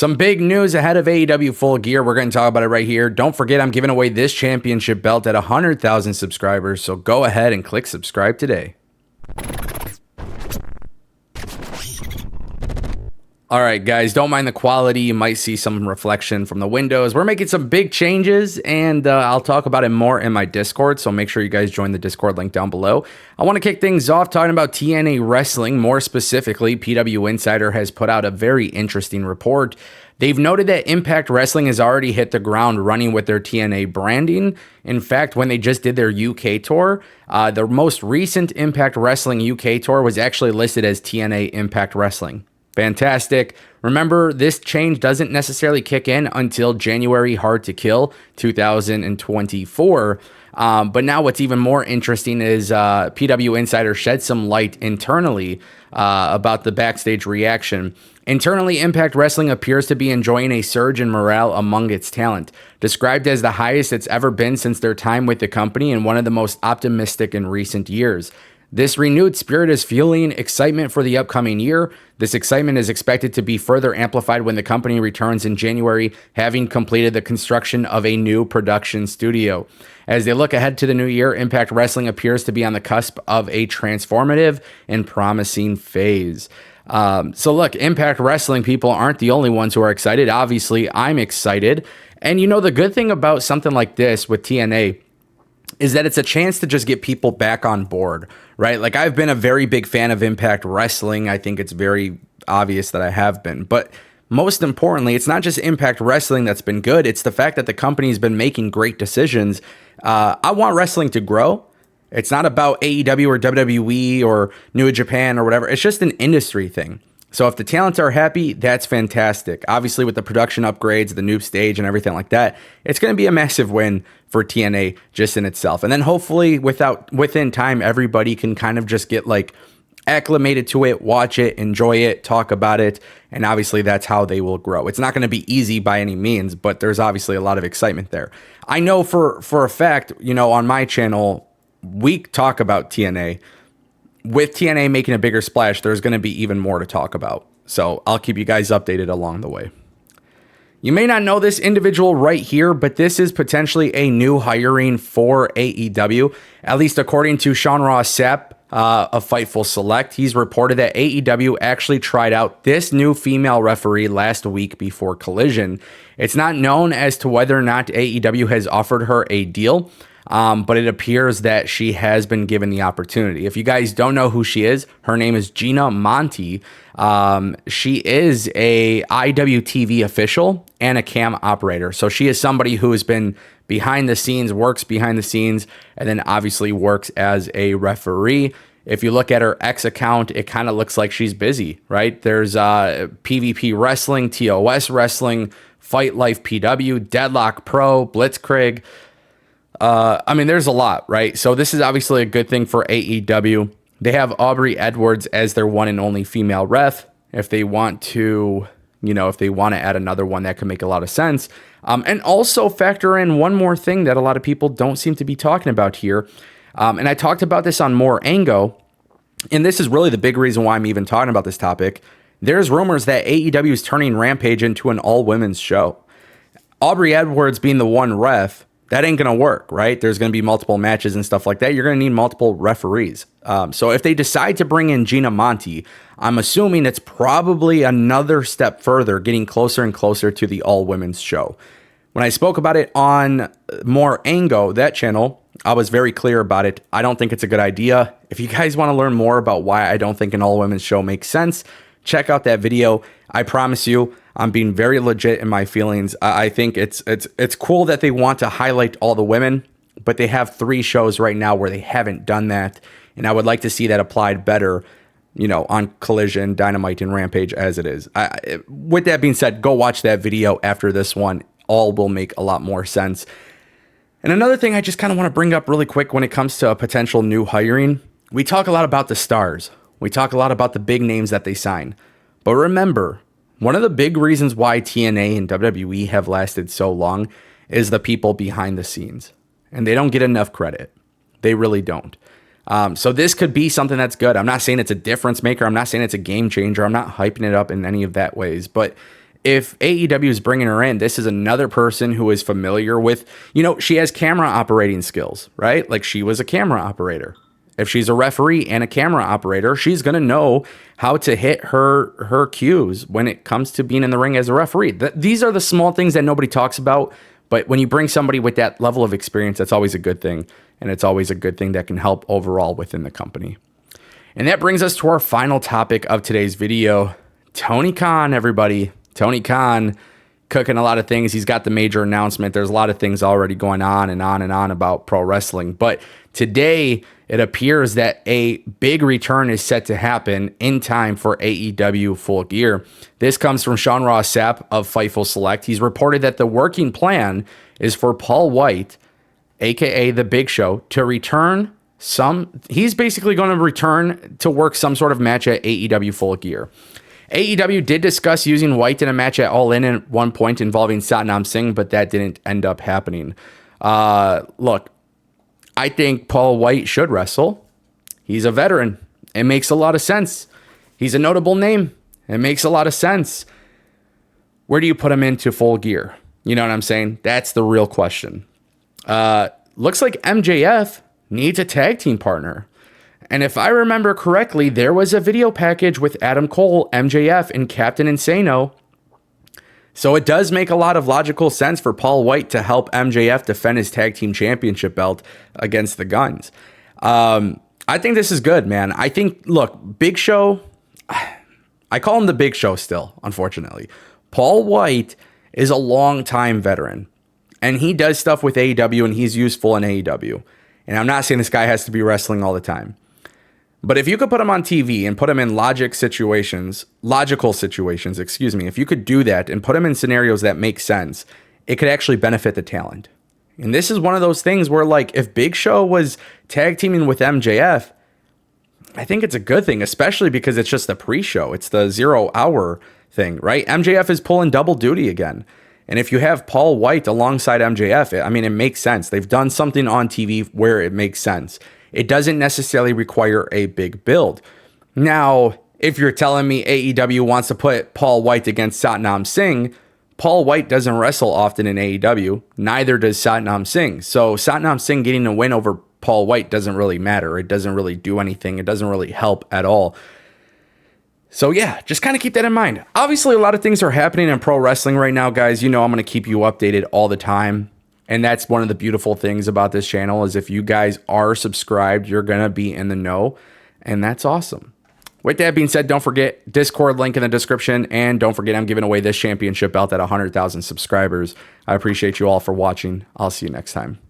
Some big news ahead of AEW Full Gear. We're going to talk about it right here. Don't forget, I'm giving away this championship belt at 100,000 subscribers, so go ahead and click subscribe today. All right, guys, don't mind the quality. You might see some reflection from the windows. We're making some big changes, and I'll talk about it more in my Discord, so make sure you guys join the Discord link down below. I want to kick things off talking about TNA Wrestling. More specifically, PW Insider has put out a very interesting report. They've noted that Impact Wrestling has already hit the ground running with their TNA branding. In fact, when they just did their UK tour, their most recent Impact Wrestling UK tour was actually listed as TNA Impact Wrestling. Fantastic. Remember, this change doesn't necessarily kick in until January Hard to Kill 2024. But now what's even more interesting is PW Insider shed some light internally about the Backstage reaction. Internally, Impact Wrestling appears to be enjoying a surge in morale among its talent, described as the highest it's ever been since their time with the company and one of the most optimistic in recent years. This renewed spirit is fueling excitement for the upcoming year. This excitement is expected to be further amplified when the company returns in January, having completed the construction of a new production studio. As they look ahead to the new year, Impact Wrestling appears to be on the cusp of a transformative and promising phase. So look, Impact Wrestling people aren't the only ones who are excited. Obviously, I'm excited. And you know, the good thing about something like this with TNA is that it's a chance to just get people back on board, right? Like, I've been a very big fan of Impact Wrestling. I think it's very obvious that I have been. But most importantly, it's not just Impact Wrestling that's been good. It's the fact that the company's been making great decisions. I want wrestling to grow. It's not about AEW or WWE or New Japan or whatever. It's just an industry thing. So if the talents are happy, that's fantastic. Obviously, with the production upgrades, the new stage and everything like that, it's going to be a massive win for TNA just in itself. And then hopefully within time, everybody can kind of just get like acclimated to it, watch it, enjoy it, talk about it. And obviously that's how they will grow. It's not going to be easy by any means, but there's obviously a lot of excitement there. I know for a fact, you know, on my channel, we talk about TNA. With TNA making a bigger splash, there's going to be even more to talk about. So I'll keep you guys updated along the way. You may not know this individual right here, but this is potentially a new hiring for AEW, at least according to Sean Ross Sapp of Fightful Select. He's reported that AEW actually tried out this new female referee last week before Collision. It's not known as to whether or not AEW has offered her a deal, but it appears that she has been given the opportunity. If you guys don't know who she is, her name is Gina Monty. She is a IWTV official and a cam operator. So she is somebody who has been behind the scenes, works behind the scenes, and then obviously works as a referee. If you look at her X account, it kind of looks like she's busy, right? There's PvP Wrestling, TOS Wrestling, Fight Life PW, Deadlock Pro, Blitzkrieg. I mean, there's a lot, right? So this is obviously a good thing for AEW. They have Aubrey Edwards as their one and only female ref. If they want to, add another one, that could make a lot of sense. And also factor in one more thing that a lot of people don't seem to be talking about here. And I talked about this on More Ango, and this is really the big reason why I'm even talking about this topic. There's rumors that AEW is turning Rampage into an all-women's show. Aubrey Edwards being the one ref, that ain't going to work, right? There's going to be multiple matches and stuff like that. You're going to need multiple referees. So if they decide to bring in Gina Monty, I'm assuming it's probably another step further, getting closer and closer to the all-women's show. When I spoke about it on More Ango, that channel, I was very clear about it. I don't think it's a good idea. If you guys want to learn more about why I don't think an all-women's show makes sense, check out that video. I promise you, I'm being very legit in my feelings. I think it's cool that they want to highlight all the women, but they have 3 shows right now where they haven't done that, and I would like to see that applied better, on Collision, Dynamite, and Rampage as it is. With that being said, go watch that video after this one. All will make a lot more sense. And another thing I just kind of want to bring up really quick when it comes to a potential new hiring, we talk a lot about the stars. We talk a lot about the big names that they sign. But remember, one of the big reasons why TNA and WWE have lasted so long is the people behind the scenes. And they don't get enough credit. They really don't. So this could be something that's good. I'm not saying it's a difference maker. I'm not saying it's a game changer. I'm not hyping it up in any of that ways. But if AEW is bringing her in, this is another person who is familiar with, she has camera operating skills, right? Like she was a camera operator. If she's a referee and a camera operator, she's going to know how to hit her cues when it comes to being in the ring as a referee. These are the small things that nobody talks about. But when you bring somebody with that level of experience, that's always a good thing. And it's always a good thing that can help overall within the company. And that brings us to our final topic of today's video. Tony Khan, everybody. Tony Khan cooking a lot of things. He's got the major announcement. There's a lot of things already going on and on and on about pro wrestling. But today, it appears that a big return is set to happen in time for AEW Full Gear. This comes from Sean Ross Sapp of Fightful Select. He's reported that the working plan is for Paul White, aka The Big Show, to return he's basically going to return to work some sort of match at AEW Full Gear. AEW did discuss using White in a match at All In at one point involving Satnam Singh, but that didn't end up happening. Look, I think Paul White should wrestle. He's a veteran. It makes a lot of sense. He's a notable name. It makes a lot of sense. Where do you put him into Full Gear? You know what I'm saying? That's the real question. Looks like MJF needs a tag team partner. And if I remember correctly, there was a video package with Adam Cole, MJF, and Captain Insano. So it does make a lot of logical sense for Paul White to help MJF defend his tag team championship belt against the Guns. I think this is good, man. I think, look, Big Show, I call him the Big Show still, unfortunately. Paul White is a long-time veteran, and he does stuff with AEW, and he's useful in AEW. And I'm not saying this guy has to be wrestling all the time. But if you could put him on TV and put him in logical situations, if you could do that and put him in scenarios that make sense, it could actually benefit the talent. And this is one of those things where, like, if Big Show was tag teaming with MJF, I think it's a good thing, especially because it's just the pre-show. It's the 0 hour thing, right? MJF is pulling double duty again. And if you have Paul White alongside MJF, I mean, it makes sense. They've done something on TV where it makes sense. It doesn't necessarily require a big build. Now, if you're telling me AEW wants to put Paul White against Satnam Singh, Paul White doesn't wrestle often in AEW. Neither does Satnam Singh. So Satnam Singh getting a win over Paul White doesn't really matter. It doesn't really do anything. It doesn't really help at all. So yeah, just kind of keep that in mind. Obviously, a lot of things are happening in pro wrestling right now, guys. I'm going to keep you updated all the time. And that's one of the beautiful things about this channel is if you guys are subscribed, you're going to be in the know. And that's awesome. With that being said, don't forget Discord link in the description. And don't forget I'm giving away this championship belt at 100,000 subscribers. I appreciate you all for watching. I'll see you next time.